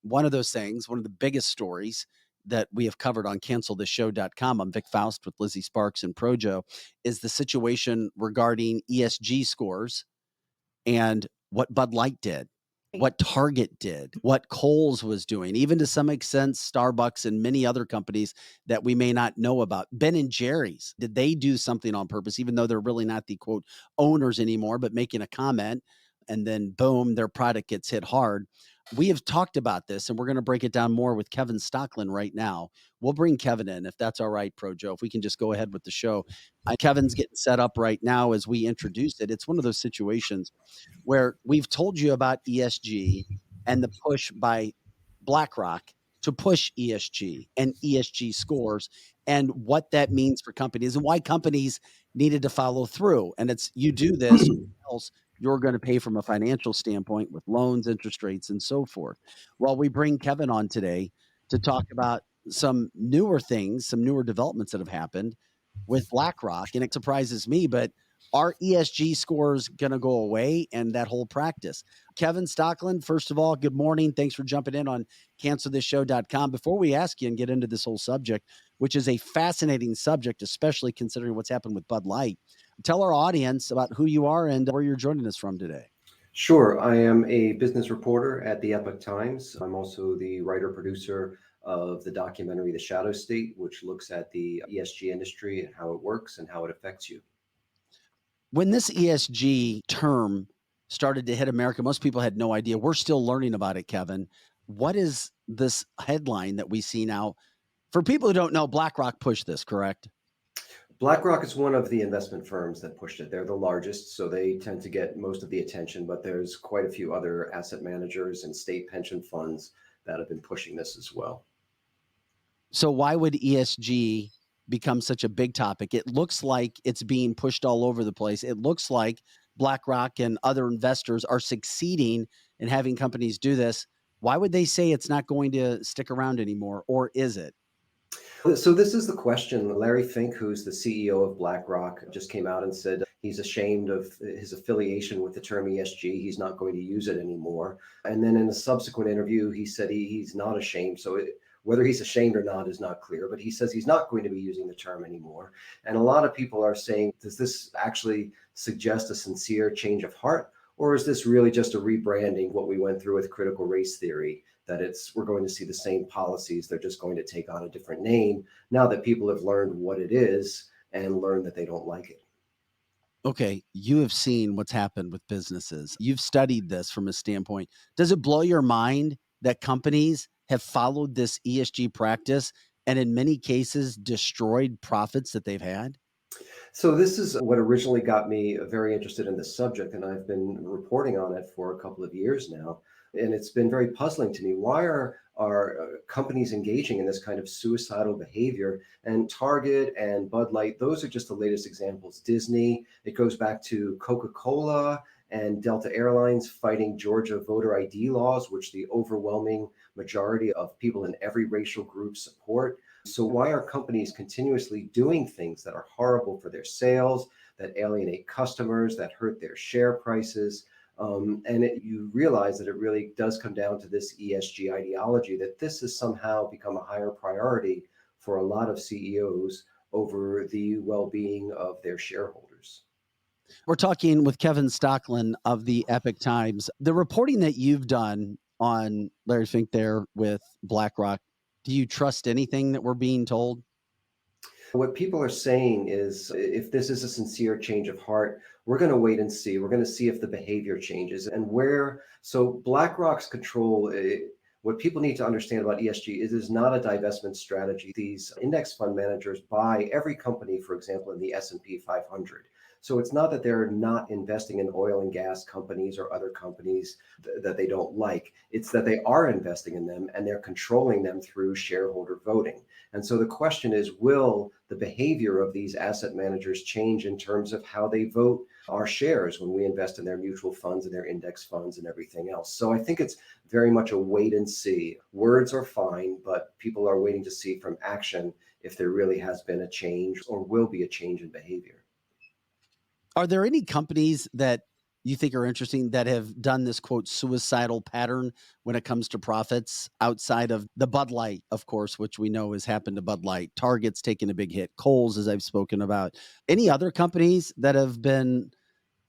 one of those things, one of the biggest stories that we have covered on cancelthisshow.com. I'm Vic Faust with Lizzie Sparks and Projo, is the situation regarding ESG scores and what Bud Light did, what Target did, what Kohl's was doing, even to some extent, Starbucks and many other companies that we may not know about. Ben and Jerry's, did they do something on purpose, even though they're really not the quote owners anymore, but making a comment and then boom, their product gets hit hard? We have talked about this and we're going to break it down more with Kevin Stocklin right now. We'll bring Kevin in if that's all right, Projo, if we can just go ahead with the show. Kevin's getting set up right now as we introduce it. It's one of those situations where we've told you about ESG and the push by BlackRock to push ESG and ESG scores and what that means for companies and why companies needed to follow through. And it's you do this, or else you're going to pay from a financial standpoint with loans, interest rates, and so forth. Well, we bring Kevin on today to talk about some newer things, some newer developments that have happened with BlackRock. And it surprises me, but are ESG scores going to go away and that whole practice? Kevin Stocklin, first of all, good morning. Thanks for jumping in on cancelthisshow.com. Before we ask you and get into this whole subject, which is a fascinating subject, especially considering what's happened with Bud Light, tell our audience about who you are and where you're joining us from today. Sure. I am a business reporter at the Epoch Times. I'm also the writer-producer of the documentary The Shadow State, which looks at the ESG industry and how it works and how it affects you. When this ESG term started to hit America, most people had no idea. We're still learning about it, Kevin. What is this headline that we see now? For people who don't know, BlackRock pushed this, correct? BlackRock is one of the investment firms that pushed it. They're the largest, so they tend to get most of the attention, but there's quite a few other asset managers and state pension funds that have been pushing this as well. So why would ESG become such a big topic? It looks like it's being pushed all over the place. It looks like BlackRock and other investors are succeeding in having companies do this. Why would they say it's not going to stick around anymore, or is it? So this is the question. Larry Fink, who's the CEO of BlackRock, just came out and said he's ashamed of his affiliation with the term ESG. He's not going to use it anymore. And then in a subsequent interview, he said he's not ashamed. So whether he's ashamed or not is not clear, but he says he's not going to be using the term anymore. And a lot of people are saying, does this actually suggest a sincere change of heart? Or is this really just a rebranding, what we went through with critical race theory, that we're going to see the same policies, they're just going to take on a different name now that people have learned what it is and learned that they don't like it. Okay, you have seen what's happened with businesses. You've studied this from a standpoint. Does it blow your mind that companies have followed this ESG practice and in many cases destroyed profits that they've had? So this is what originally got me very interested in this subject, and I've been reporting on it for a couple of years now. And it's been very puzzling to me. Why are companies engaging in this kind of suicidal behavior? And Target and Bud Light, those are just the latest examples. Disney, it goes back to Coca-Cola and Delta Airlines fighting Georgia voter ID laws, which the overwhelming majority of people in every racial group support. So why are companies continuously doing things that are horrible for their sales, that alienate customers, that hurt their share prices? You realize that it really does come down to this ESG ideology, that this has somehow become a higher priority for a lot of CEOs over the well-being of their shareholders. We're talking with Kevin Stocklin of the Epoch Times. The reporting that you've done on Larry Fink there with BlackRock, do you trust anything that we're being told? What people are saying is if this is a sincere change of heart, we're going to wait and see. We're going to see if the behavior changes and where. So BlackRock's control, what people need to understand about ESG is it is not a divestment strategy. These index fund managers buy every company, for example, in the S&P 500. So it's not that they're not investing in oil and gas companies or other companies that they don't like. It's that they are investing in them and they're controlling them through shareholder voting. And so the question is, will the behavior of these asset managers change in terms of how they vote our shares when we invest in their mutual funds and their index funds and everything else? So I think it's very much a wait and see. Words are fine, but people are waiting to see from action if there really has been a change or will be a change in behavior. Are there any companies that you think are interesting that have done this quote suicidal pattern when it comes to profits outside of the Bud Light, of course, which we know has happened to Bud Light. Target's taken a big hit. Kohl's, as I've spoken about. Any other companies that have been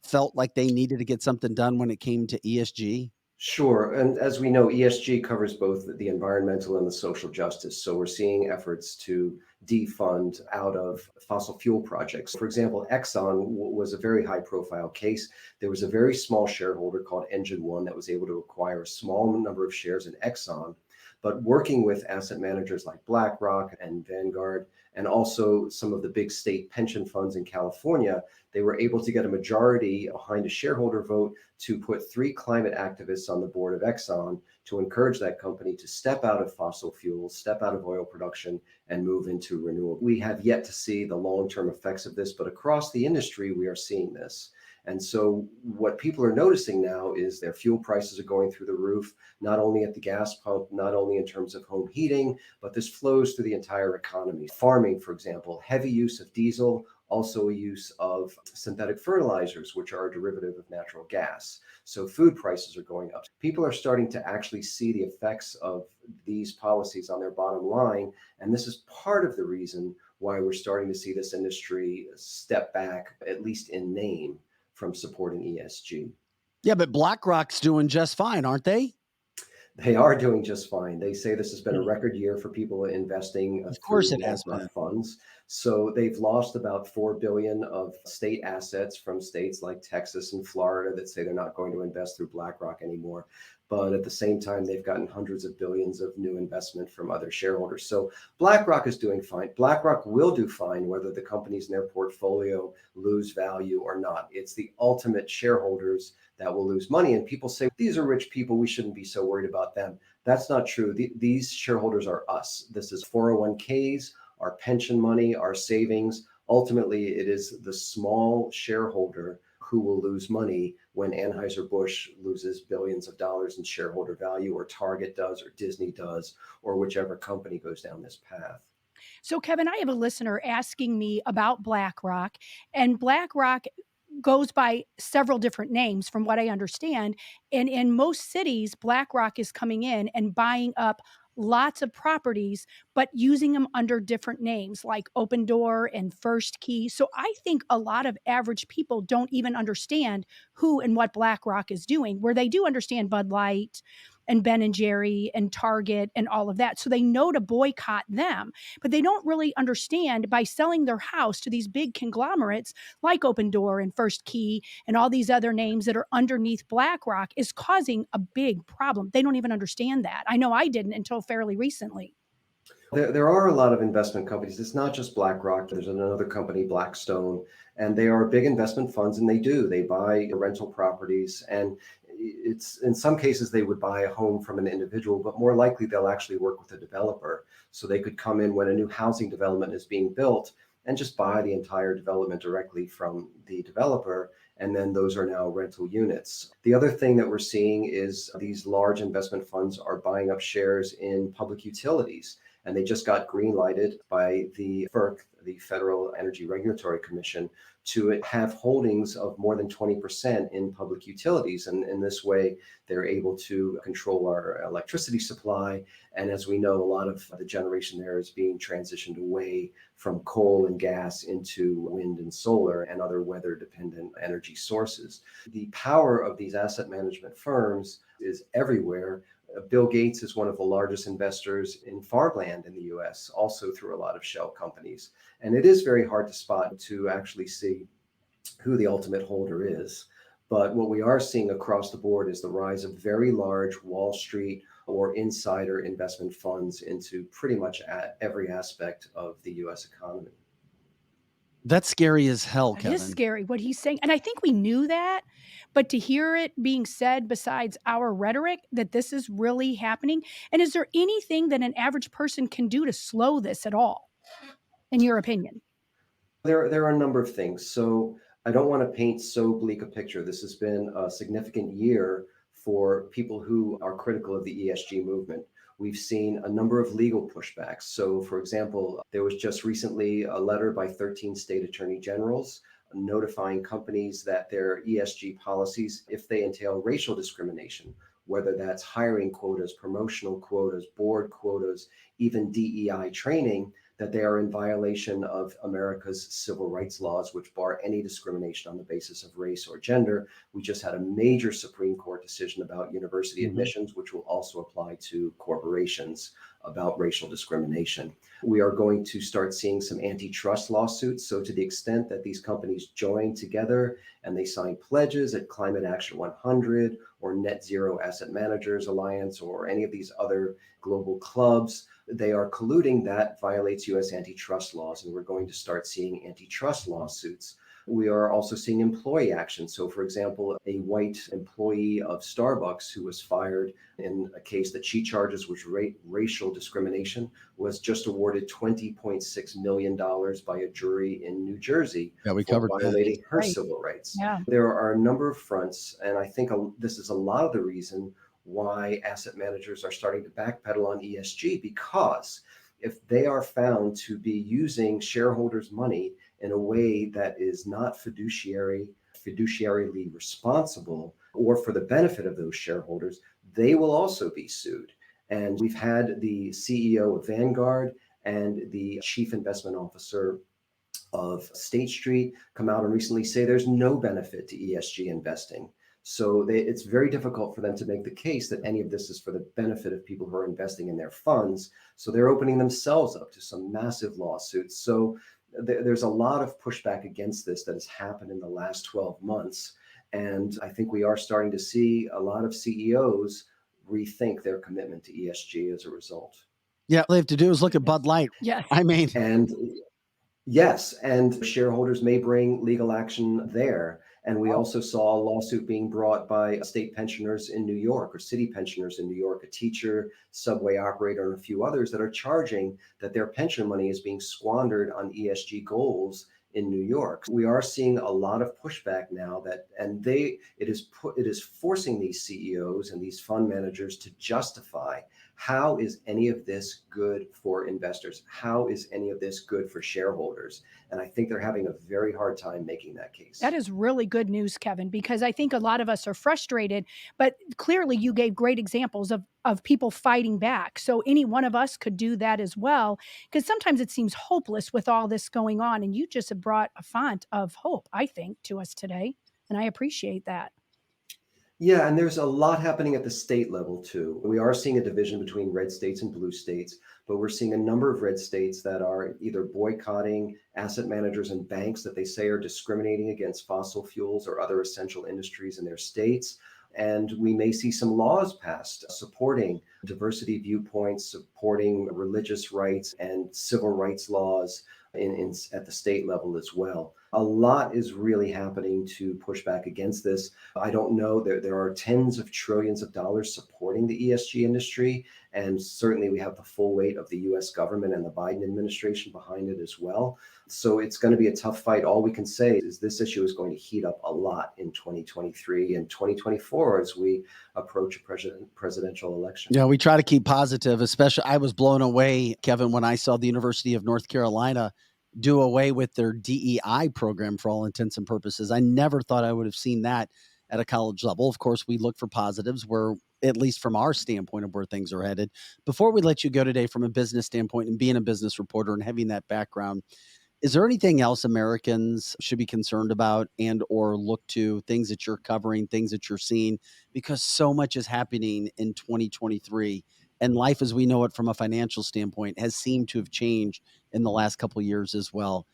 felt like they needed to get something done when it came to ESG? Sure. And as we know, ESG covers both the environmental and the social justice. So we're seeing efforts to defund out of fossil fuel projects. For example, Exxon was a very high profile case. There was a very small shareholder called Engine One that was able to acquire a small number of shares in Exxon. But working with asset managers like BlackRock and Vanguard, and also some of the big state pension funds in California, they were able to get a majority behind a shareholder vote to put three climate activists on the board of Exxon to encourage that company to step out of fossil fuels, step out of oil production, and move into renewable. We have yet to see the long term effects of this, but across the industry, we are seeing this. And so, what people are noticing now is their fuel prices are going through the roof, not only at the gas pump, not only in terms of home heating, but this flows through the entire economy. Farming, for example, heavy use of diesel, also a use of synthetic fertilizers, which are a derivative of natural gas. So food prices are going up. People are starting to actually see the effects of these policies on their bottom line. And this is part of the reason why we're starting to see this industry step back, at least in name, from supporting ESG. Yeah, but BlackRock's doing just fine, aren't they? They are doing just fine. They say this has been a Hmm. record year for people investing Of course through it has Walmart been. funds. So they've lost about 4 billion of state assets from states like Texas and Florida that say they're not going to invest through BlackRock anymore. But at the same time, they've gotten hundreds of billions of new investment from other shareholders. So BlackRock is doing fine. BlackRock will do fine whether the companies in their portfolio lose value or not. It's the ultimate shareholders that will lose money. And people say, these are rich people. We shouldn't be so worried about them. That's not true. These shareholders are us. This is 401ks, our pension money, our savings. Ultimately, it is the small shareholder who will lose money when Anheuser-Busch loses billions of dollars in shareholder value, or Target does, or Disney does, or whichever company goes down this path. So, Kevin, I have a listener asking me about BlackRock, and BlackRock goes by several different names from what I understand. And in most cities, BlackRock is coming in and buying up lots of properties, but using them under different names like Open Door and First Key. So I think a lot of average people don't even understand who and what BlackRock is doing, where they do understand Bud Light and Ben and Jerry and Target and all of that. So they know to boycott them, but they don't really understand by selling their house to these big conglomerates like Open Door and First Key and all these other names that are underneath BlackRock is causing a big problem. They don't even understand that. I know I didn't until fairly recently. There are a lot of investment companies. It's not just BlackRock. There's another company, Blackstone, and they are big investment funds, and they buy rental properties. And it's in some cases they would buy a home from an individual, but more likely they'll actually work with a developer. So they could come in when a new housing development is being built and just buy the entire development directly from the developer. And then those are now rental units. The other thing that we're seeing is these large investment funds are buying up shares in public utilities, and they just got green lighted by the FERC, the Federal Energy Regulatory Commission, to have holdings of more than 20% in public utilities. And in this way, they're able to control our electricity supply. And as we know, a lot of the generation there is being transitioned away from coal and gas into wind and solar and other weather dependent energy sources. The power of these asset management firms is everywhere. Bill Gates is one of the largest investors in farmland in the US, also through a lot of shell companies. And it is very hard to spot to actually see who the ultimate holder is. But what we are seeing across the board is the rise of very large Wall Street or insider investment funds into pretty much every aspect of the US economy. That's scary as hell, That is Kevin. scary what he's saying. And I think we knew that, but to hear it being said besides our rhetoric that this is really happening. And is there anything that an average person can do to slow this at all, in your opinion? There are a number of things. So I don't want to paint so bleak a picture. This has been a significant year for people who are critical of the ESG movement. We've seen a number of legal pushbacks. So, for example, there was just recently a letter by 13 state attorney generals notifying companies that their ESG policies, if they entail racial discrimination, whether that's hiring quotas, promotional quotas, board quotas, even DEI training, that they are in violation of America's civil rights laws, which bar any discrimination on the basis of race or gender. We just had a major Supreme Court decision about university Mhm. admissions, which will also apply to corporations about racial discrimination. We are going to start seeing some antitrust lawsuits. So, to the extent that these companies join together and they sign pledges at Climate Action 100 or Net Zero Asset Managers Alliance or any of these other global clubs, they are colluding. That violates US antitrust laws, and we're going to start seeing antitrust lawsuits. We are also seeing employee action. So, for example, a white employee of Starbucks who was fired in a case that she charges was racial discrimination was just awarded $20.6 million by a jury in New Jersey Yeah, we for covered that. violating her Right. civil rights. Yeah. There are a number of fronts, and I think this is a lot of the reason why asset managers are starting to backpedal on ESG, because if they are found to be using shareholders' money in a way that is not fiduciarily responsible or for the benefit of those shareholders, they will also be sued. And we've had the CEO of Vanguard and the chief investment officer of State Street come out and recently say there's no benefit to ESG investing. So it's very difficult for them to make the case that any of this is for the benefit of people who are investing in their funds. So they're opening themselves up to some massive lawsuits. So there's a lot of pushback against this that has happened in the last 12 months. And I think we are starting to see a lot of CEOs rethink their commitment to ESG as a result. Yeah, all they have to do is look at Bud Light. Yes. I mean, And yes, and shareholders may bring legal action there. And we also saw a lawsuit being brought by state pensioners in New York or city pensioners in New York, a teacher, subway operator, and a few others that are charging that their pension money is being squandered on ESG goals in New York. We are seeing a lot of pushback now it is forcing these CEOs and these fund managers to justify, how is any of this good for investors? How is any of this good for shareholders? And I think they're having a very hard time making that case. That is really good news, Kevin, because I think a lot of us are frustrated, but clearly you gave great examples of people fighting back. So any one of us could do that as well, because sometimes it seems hopeless with all this going on. And you just have brought a font of hope, I think, to us today. And I appreciate that. Yeah, and there's a lot happening at the state level too. We are seeing a division between red states and blue states, but we're seeing a number of red states that are either boycotting asset managers and banks that they say are discriminating against fossil fuels or other essential industries in their states. And we may see some laws passed supporting diversity viewpoints, supporting religious rights and civil rights laws at the state level as well. A lot is really happening to push back against this. I don't know. There are tens of trillions of dollars supporting the ESG industry. And certainly we have the full weight of the US government and the Biden administration behind it as well. So it's going to be a tough fight. All we can say is this issue is going to heat up a lot in 2023 and 2024 as we approach a presidential election. yeah, we try to keep positive, especially I was blown away, Kevin, when I saw the University of North Carolina do away with their DEI program for all intents and purposes. I never thought I would have seen that at a college level. Of course, we look for positives where, at least from our standpoint of where things are headed. Before we let you go today, from a business standpoint and being a business reporter and having that background, is there anything else Americans should be concerned about and or look to, things that you're covering, things that you're seeing? Because so much is happening in 2023, and life as we know it from a financial standpoint has seemed to have changed in the last couple of years as well.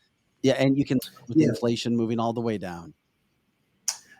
Yeah, and you can with Yeah. inflation moving all the way down.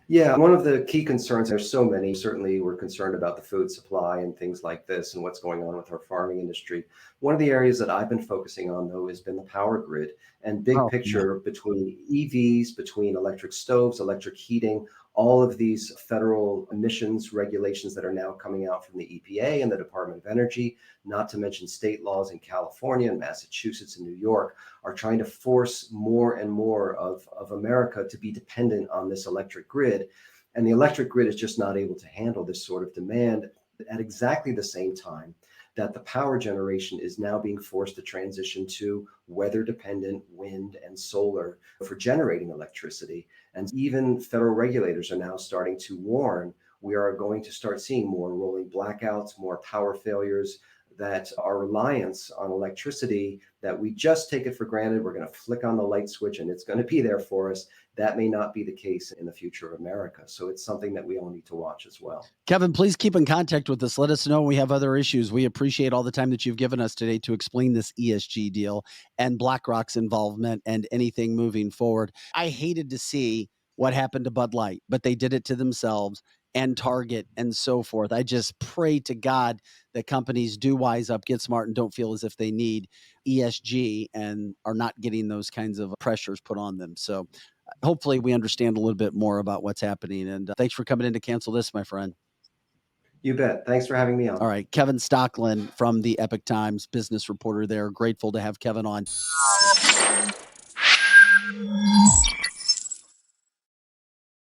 Yeah, one of the key concerns, there's so many. Certainly, we're concerned about the food supply and things like this and what's going on with our farming industry. One of the areas that I've been focusing on, though, has been the power grid and big Oh, yeah. picture between EVs, between electric stoves, electric heating, all of these federal emissions regulations that are now coming out from the EPA and the Department of Energy, not to mention state laws in California and Massachusetts and New York, are trying to force more and more of America to be dependent on this electric grid. And the electric grid is just not able to handle this sort of demand at exactly the same time that the power generation is now being forced to transition to weather dependent wind and solar for generating electricity. And even federal regulators are now starting to warn we are going to start seeing more rolling blackouts, more power failures, that our reliance on electricity, that we just take it for granted. We're going to flick on the light switch and it's going to be there for us. That may not be the case in the future of America. So it's something that we all need to watch as well. Kevin, please keep in contact with us. Let us know when we have other issues. We appreciate all the time that you've given us today to explain this ESG deal and BlackRock's involvement and anything moving forward. I hated to see what happened to Bud Light, but they did it to themselves and Target and so forth. I just pray to God that companies do wise up, get smart, and don't feel as if they need ESG and are not getting those kinds of pressures put on them. So hopefully we understand a little bit more about what's happening. And thanks for coming in to cancel this, my friend. You bet. Thanks for having me on. All right. Kevin Stocklin from the Epoch Times, business reporter there. Grateful to have Kevin on.